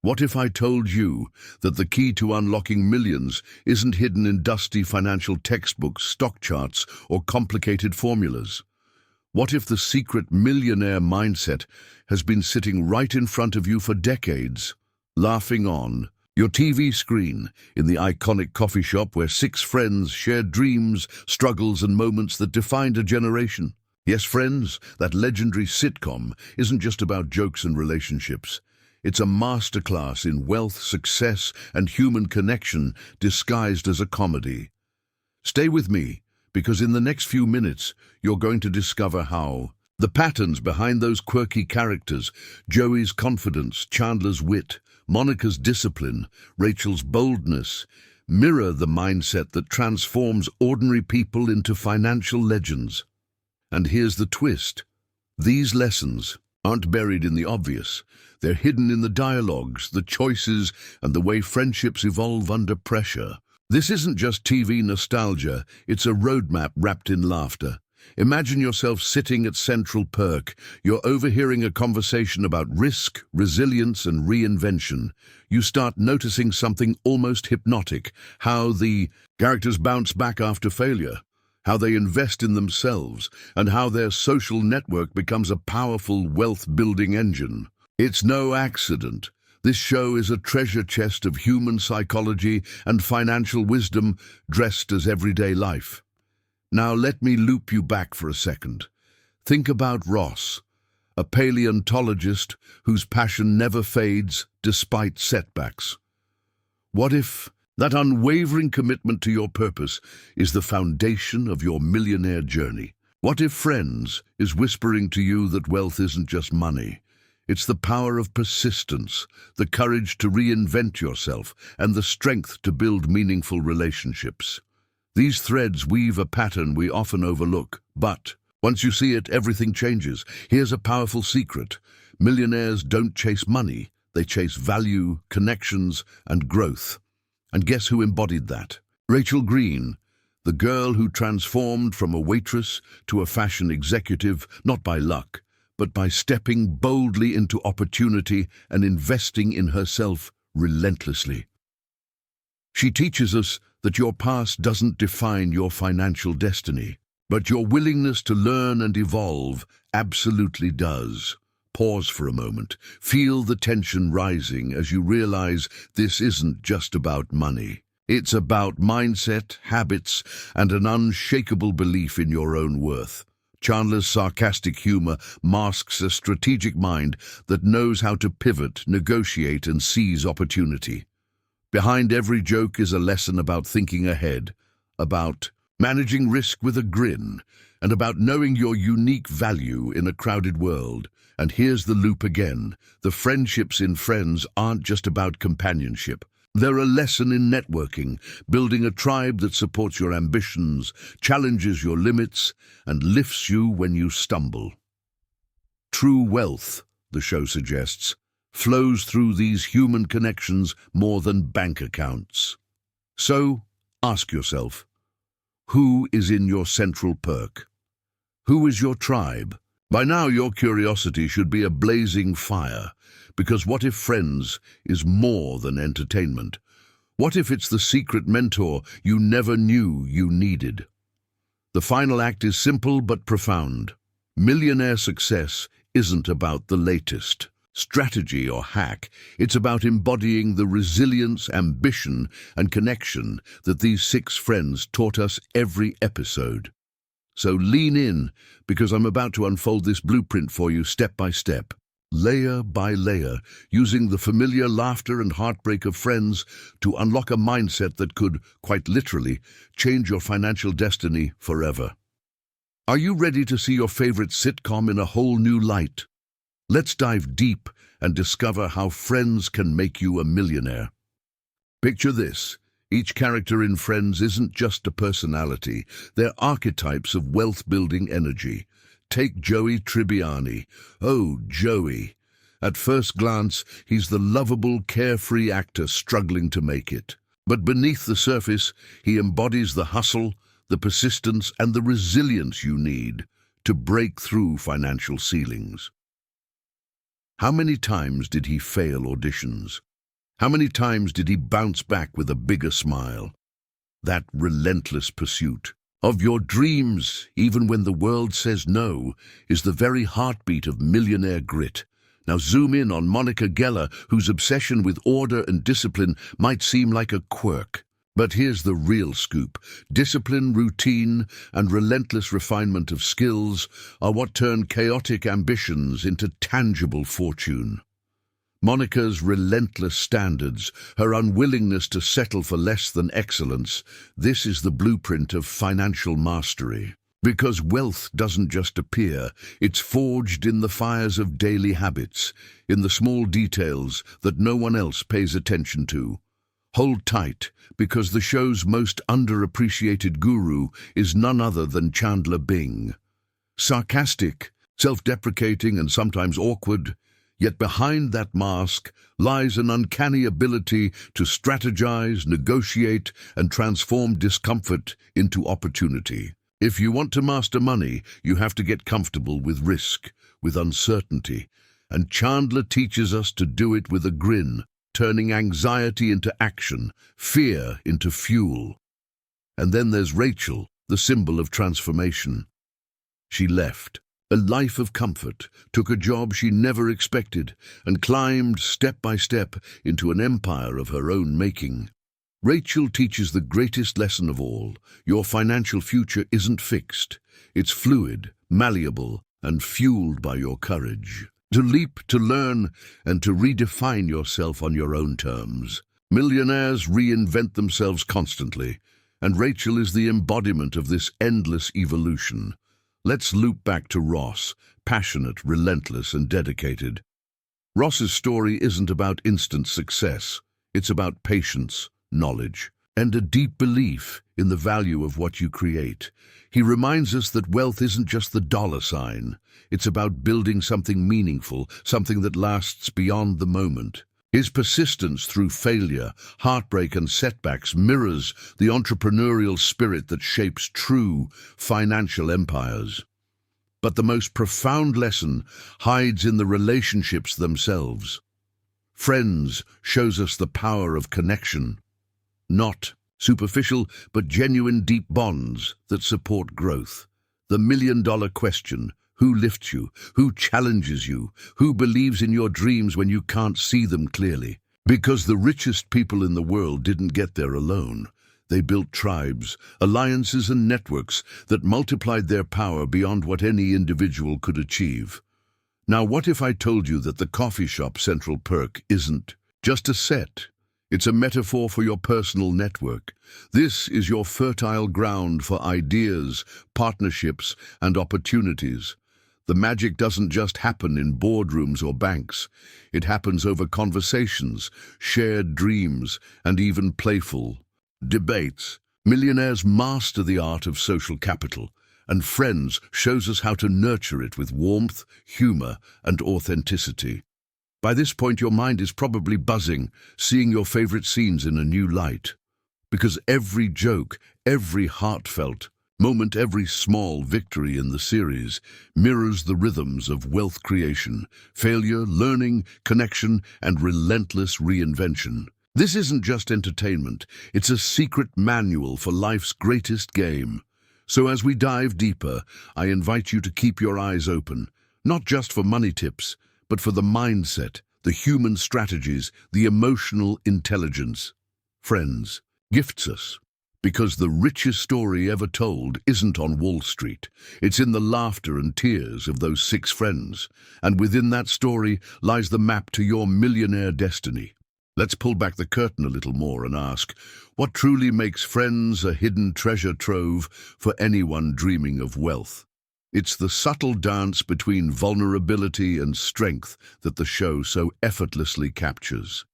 What if I told you that the key to unlocking millions isn't hidden in dusty financial textbooks, stock charts, or complicated formulas? What if the secret millionaire mindset has been sitting right in front of you for decades, laughing on your TV screen, in the iconic coffee shop where six friends shared dreams, struggles, and moments that defined a generation? Yes, friends, that legendary sitcom isn't just about jokes and relationships. It's a masterclass in wealth, success, and human connection disguised as a comedy. Stay with me, because in the next few minutes, you're going to discover how the patterns behind those quirky characters, Joey's confidence, Chandler's wit, Monica's discipline, Rachel's boldness, mirror the mindset that transforms ordinary people into financial legends. And here's the twist. These lessons aren't buried in the obvious. They're hidden in the dialogues, the choices, and the way friendships evolve under pressure. This isn't just TV nostalgia, it's a roadmap wrapped in laughter. Imagine yourself sitting at Central Perk. You're overhearing a conversation about risk, resilience, and reinvention. You start noticing something almost hypnotic, how the characters bounce back after failure, how they invest in themselves, and how their social network becomes a powerful wealth-building engine. It's no accident. This show is a treasure chest of human psychology and financial wisdom dressed as everyday life. Now let me loop you back for a second. Think about Ross, a paleontologist whose passion never fades despite setbacks. What if that unwavering commitment to your purpose is the foundation of your millionaire journey? What if Friends is whispering to you that wealth isn't just money? It's the power of persistence, the courage to reinvent yourself, and the strength to build meaningful relationships. These threads weave a pattern we often overlook, but once you see it, everything changes. Here's a powerful secret. Millionaires don't chase money, they chase value, connections, and growth. And guess who embodied that? Rachel Green, the girl who transformed from a waitress to a fashion executive, not by luck, but by stepping boldly into opportunity and investing in herself relentlessly. She teaches us that your past doesn't define your financial destiny, but your willingness to learn and evolve absolutely does. Pause for a moment. Feel the tension rising as you realize this isn't just about money. It's about mindset, habits, and an unshakable belief in your own worth. Chandler's sarcastic humor masks a strategic mind that knows how to pivot, negotiate, and seize opportunity. Behind every joke is a lesson about thinking ahead, about managing risk with a grin, and about knowing your unique value in a crowded world. And here's the loop again. The friendships in Friends aren't just about companionship. They're a lesson in networking, building a tribe that supports your ambitions, challenges your limits, and lifts you when you stumble. True wealth, the show suggests, flows through these human connections more than bank accounts. So, ask yourself, who is in your Central Perk? Who is your tribe? By now, your curiosity should be a blazing fire, because what if Friends is more than entertainment? What if it's the secret mentor you never knew you needed? The final act is simple but profound. Millionaire success isn't about the latest strategy or hack. It's about embodying the resilience, ambition, and connection that these six friends taught us every episode. So lean in, because I'm about to unfold this blueprint for you step by step, layer by layer, using the familiar laughter and heartbreak of Friends to unlock a mindset that could, quite literally, change your financial destiny forever. Are you ready to see your favorite sitcom in a whole new light? Let's dive deep and discover how Friends can make you a millionaire. Picture this. Each character in Friends isn't just a personality, they're archetypes of wealth-building energy. Take Joey Tribbiani. Oh, Joey. At first glance, he's the lovable, carefree actor struggling to make it. But beneath the surface, he embodies the hustle, the persistence, and the resilience you need to break through financial ceilings. How many times did he fail auditions? How many times did he bounce back with a bigger smile? That relentless pursuit of your dreams, even when the world says no, is the very heartbeat of millionaire grit. Now zoom in on Monica Geller, whose obsession with order and discipline might seem like a quirk. But here's the real scoop. Discipline, routine, and relentless refinement of skills are what turn chaotic ambitions into tangible fortune. Monica's relentless standards, her unwillingness to settle for less than excellence, this is the blueprint of financial mastery. Because wealth doesn't just appear, it's forged in the fires of daily habits, in the small details that no one else pays attention to. Hold tight, because the show's most underappreciated guru is none other than Chandler Bing. Sarcastic, self-deprecating, and sometimes awkward, yet behind that mask lies an uncanny ability to strategize, negotiate, and transform discomfort into opportunity. If you want to master money, you have to get comfortable with risk, with uncertainty, and Chandler teaches us to do it with a grin, turning anxiety into action, fear into fuel. And then there's Rachel, the symbol of transformation. She left a life of comfort, took a job she never expected, and climbed step by step into an empire of her own making. Rachel teaches the greatest lesson of all. Your financial future isn't fixed. It's fluid, malleable, and fueled by your courage. To leap, to learn, and to redefine yourself on your own terms. Millionaires reinvent themselves constantly, and Rachel is the embodiment of this endless evolution. Let's loop back to Ross, passionate, relentless, and dedicated. Ross's story isn't about instant success. It's about patience, knowledge, and a deep belief in the value of what you create. He reminds us that wealth isn't just the dollar sign. It's about building something meaningful, something that lasts beyond the moment. His persistence through failure, heartbreak, and setbacks mirrors the entrepreneurial spirit that shapes true financial empires. But the most profound lesson hides in the relationships themselves. Friends shows us the power of connection. Not superficial, but genuine deep bonds that support growth. The million-dollar question: who lifts you? Who challenges you? Who believes in your dreams when you can't see them clearly? Because the richest people in the world didn't get there alone. They built tribes, alliances, and networks that multiplied their power beyond what any individual could achieve. Now, what if I told you that the coffee shop central perk isn't just a set? It's a metaphor for your personal network. This is your fertile ground for ideas, partnerships, and opportunities. The magic doesn't just happen in boardrooms or banks. It happens over conversations, shared dreams, and even playful debates. Millionaires master the art of social capital, and Friends shows us how to nurture it with warmth, humor, and authenticity. By this point, your mind is probably buzzing, seeing your favorite scenes in a new light. Because every joke, every heartfelt moment, every small victory in the series mirrors the rhythms of wealth creation, failure, learning, connection, and relentless reinvention. This isn't just entertainment, it's a secret manual for life's greatest game. So as we dive deeper, I invite you to keep your eyes open, not just for money tips, but for the mindset, the human strategies, the emotional intelligence. Friends gifts us, because the richest story ever told isn't on Wall Street. It's in the laughter and tears of those 6 friends, and within that story lies the map to your millionaire destiny. Let's pull back the curtain a little more and ask, what truly makes Friends a hidden treasure trove for anyone dreaming of wealth? It's the subtle dance between vulnerability and strength that the show so effortlessly captures.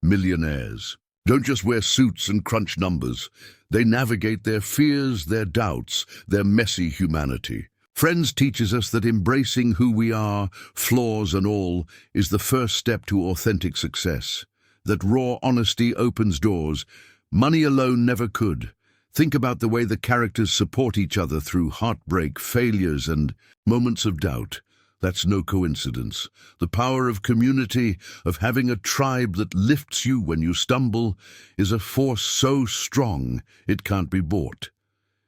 Millionaires don't just wear suits and crunch numbers. They navigate their fears, their doubts, their messy humanity. Friends teaches us that embracing who we are, flaws and all, is the first step to authentic success. That raw honesty opens doors money alone never could. Think about the way the characters support each other through heartbreak, failures, and moments of doubt. That's no coincidence. The power of community, of having a tribe that lifts you when you stumble, is a force so strong it can't be bought.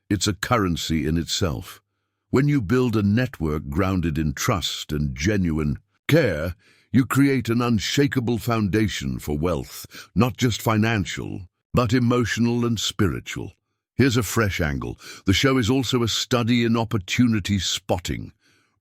It's a currency in itself. When you build a network grounded in trust and genuine care, you create an unshakable foundation for wealth, not just financial, but emotional and spiritual. Here's a fresh angle. The show is also a study in opportunity spotting.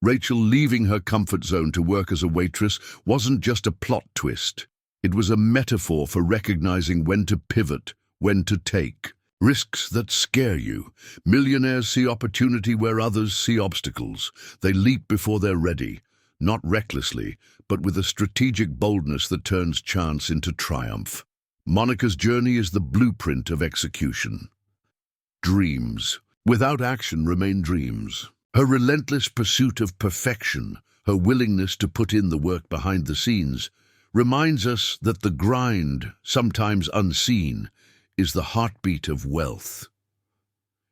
Rachel leaving her comfort zone to work as a waitress wasn't just a plot twist. It was a metaphor for recognizing when to pivot, when to take risks that scare you. Millionaires see opportunity where others see obstacles. They leap before they're ready, not recklessly, but with a strategic boldness that turns chance into triumph. Monica's journey is the blueprint of execution. Dreams, without action, remain dreams. Her relentless pursuit of perfection, her willingness to put in the work behind the scenes, reminds us that the grind, sometimes unseen, is the heartbeat of wealth.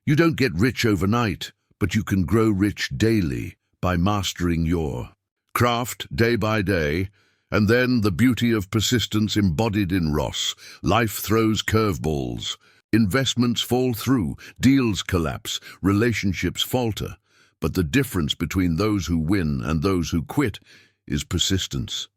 You don't get rich overnight, but you can grow rich daily by mastering your craft day by day, and then the beauty of persistence embodied in Ross. Life throws curveballs. Investments fall through, deals collapse, relationships falter. But the difference between those who win and those who quit is persistence.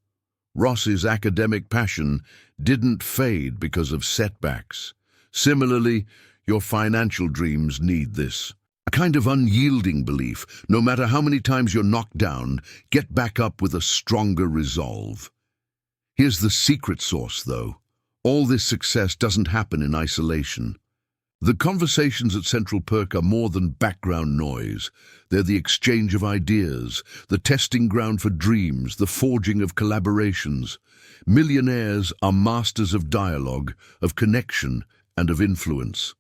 Ross's academic passion didn't fade because of setbacks. Similarly, your financial dreams need this. A kind of unyielding belief. No matter how many times you're knocked down, get back up with a stronger resolve. Here's the secret sauce, though. All this success doesn't happen in isolation. The conversations at Central Perk are more than background noise. They're the exchange of ideas, the testing ground for dreams, the forging of collaborations. Millionaires are masters of dialogue, of connection, and of influence.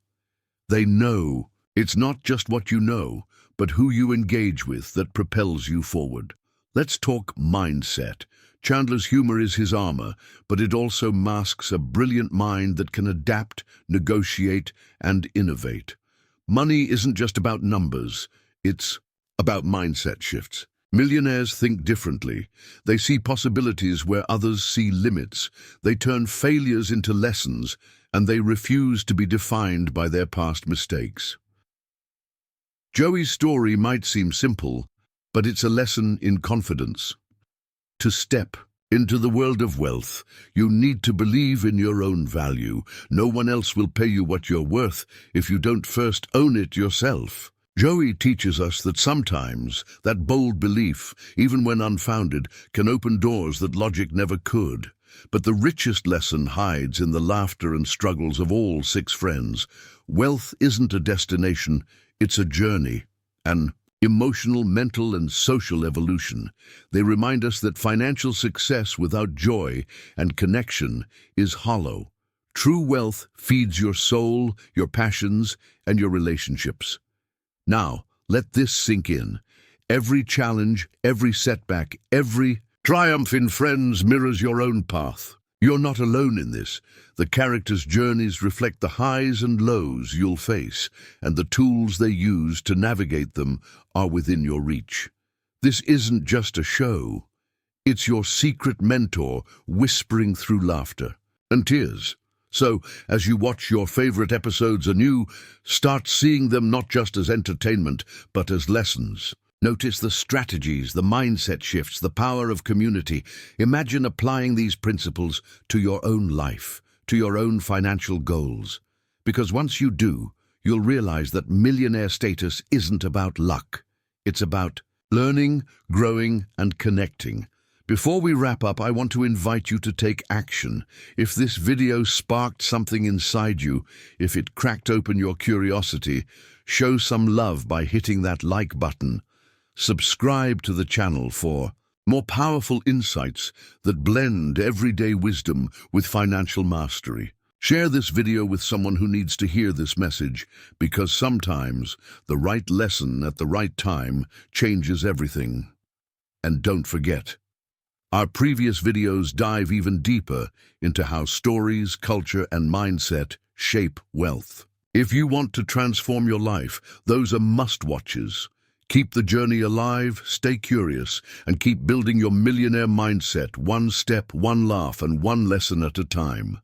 They know it's not just what you know, but who you engage with that propels you forward. Let's talk mindset. Chandler's humor is his armor, but it also masks a brilliant mind that can adapt, negotiate, and innovate. Money isn't just about numbers, it's about mindset shifts. Millionaires think differently. They see possibilities where others see limits. They turn failures into lessons, and they refuse to be defined by their past mistakes. Joey's story might seem simple, but it's a lesson in confidence. To step into the world of wealth, you need to believe in your own value. No one else will pay you what you're worth if you don't first own it yourself. Joey teaches us that sometimes that bold belief, even when unfounded, can open doors that logic never could. But the richest lesson hides in the laughter and struggles of all 6 friends. Wealth isn't a destination, it's a journey, an emotional, mental, and social evolution. They remind us that financial success without joy and connection is hollow. True wealth feeds your soul, your passions, and your relationships. Now, let this sink in. Every challenge, every setback, every triumph in friends mirrors your own path. You're not alone in this. The characters' journeys reflect the highs and lows you'll face, and the tools they use to navigate them are within your reach. This isn't just a show. It's your secret mentor whispering through laughter and tears. So, as you watch your favorite episodes anew, start seeing them not just as entertainment, but as lessons. Notice the strategies, the mindset shifts, the power of community. Imagine applying these principles to your own life, to your own financial goals. Because once you do, you'll realize that millionaire status isn't about luck. It's about learning, growing, and connecting. Before we wrap up, I want to invite you to take action. If this video sparked something inside you, if it cracked open your curiosity, show some love by hitting that like button. Subscribe to the channel for more powerful insights that blend everyday wisdom with financial mastery. Share this video with someone who needs to hear this message, because sometimes the right lesson at the right time changes everything. And don't forget, our previous videos dive even deeper into how stories, culture, and mindset shape wealth. If you want to transform your life, those are must-watches. Keep the journey alive, stay curious, and keep building your millionaire mindset one step, one laugh, and one lesson at a time.